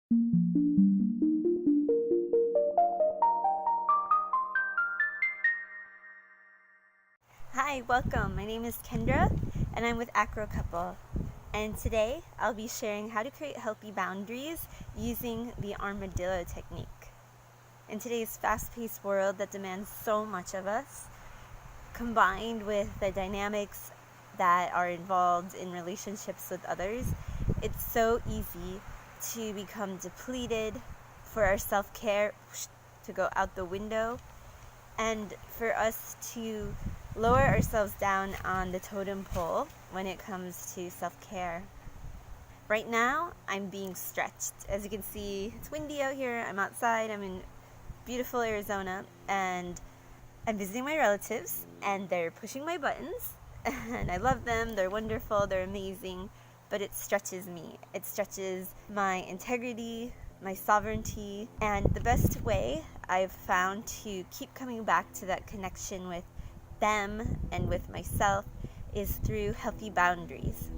Hi, welcome. My name is Kendra and I'm with Acro Couple. And today I'll be sharing how to create healthy boundaries using the Armadillo Technique. In today's fast-paced world that demands so much of us, combined with the dynamics that are involved in relationships with others, it's so easy to become depleted, for our self-care to go out the window, and for us to lower ourselves down on the totem pole when it comes to self-care. Right now, I'm being stretched. As you can see, it's windy out here. I'm outside. I'm in beautiful Arizona, and I'm visiting my relatives, and they're pushing my buttons, and I love them. They're wonderful. They're amazing, but it stretches me. It stretches my integrity, my sovereignty, and the best way I've found to keep coming back to that connection with them and with myself is through healthy boundaries.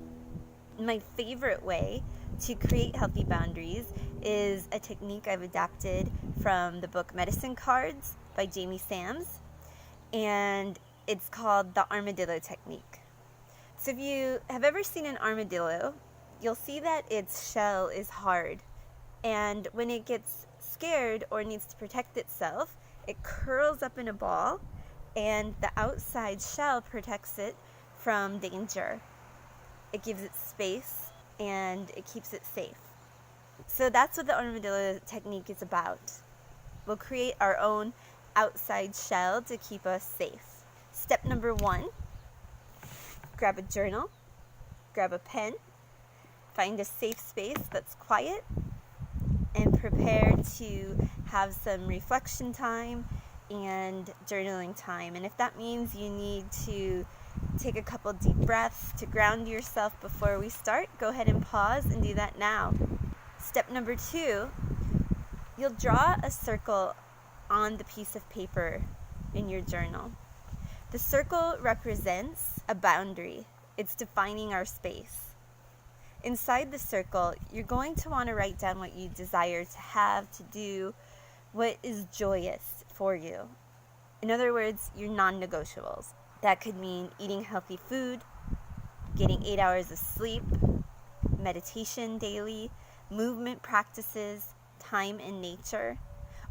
My favorite way to create healthy boundaries is a technique I've adapted from the book Medicine Cards by Jamie Sams, and it's called the Armadillo Technique. So if you have ever seen an armadillo, you'll see that its shell is hard, and when it gets scared or needs to protect itself, it curls up in a ball, and the outside shell protects it from danger. It gives it space and it keeps it safe. So that's what the Armadillo Technique is about. We'll create our own outside shell to keep us safe. Step number 1, grab a journal, grab a pen, find a safe space that's quiet, and prepare to have some reflection time and journaling time. And if that means you need to take a couple deep breaths to ground yourself before we start, go ahead and pause and do that now. Step number 2, you'll draw a circle on the piece of paper in your journal. The circle represents a boundary. It's defining our space. Inside the circle, you're going to want to write down what you desire to have, to do, what is joyous for you. In other words, your non-negotiables. That could mean eating healthy food, getting 8 hours of sleep, meditation daily, movement practices, time in nature,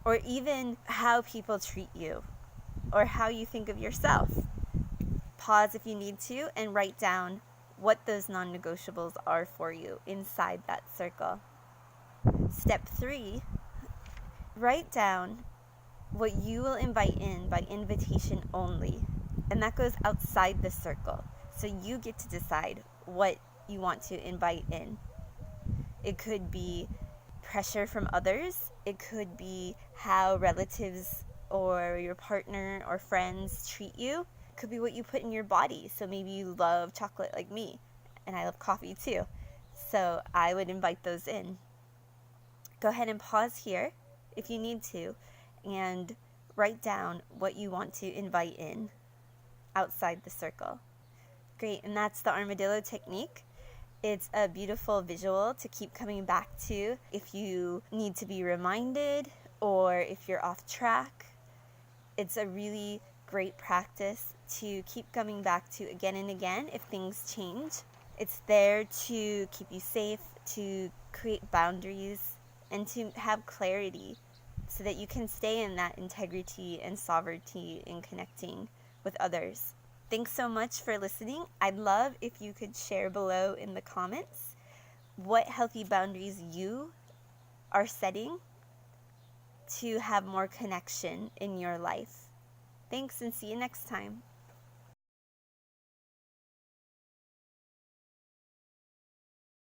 or even how people treat you or how you think of yourself. Pause if you need to and write down what those non-negotiables are for you inside that circle. Step 3, write down what you will invite in by invitation only. And that goes outside the circle. So you get to decide what you want to invite in. It could be pressure from others. It could be how relatives or your partner or friends treat you. It could be what you put in your body. So maybe you love chocolate like me, and I love coffee too. So I would invite those in. Go ahead and pause here if you need to and write down what you want to invite in outside the circle. Great, and that's the Armadillo Technique. It's a beautiful visual to keep coming back to if you need to be reminded or if you're off track. It's a really great practice to keep coming back to again and again if things change. It's there to keep you safe, to create boundaries, and to have clarity so that you can stay in that integrity and sovereignty in connecting with others. Thanks so much for listening. I'd love if you could share below in the comments what healthy boundaries you are setting to have more connection in your life. Thanks, and see you next time.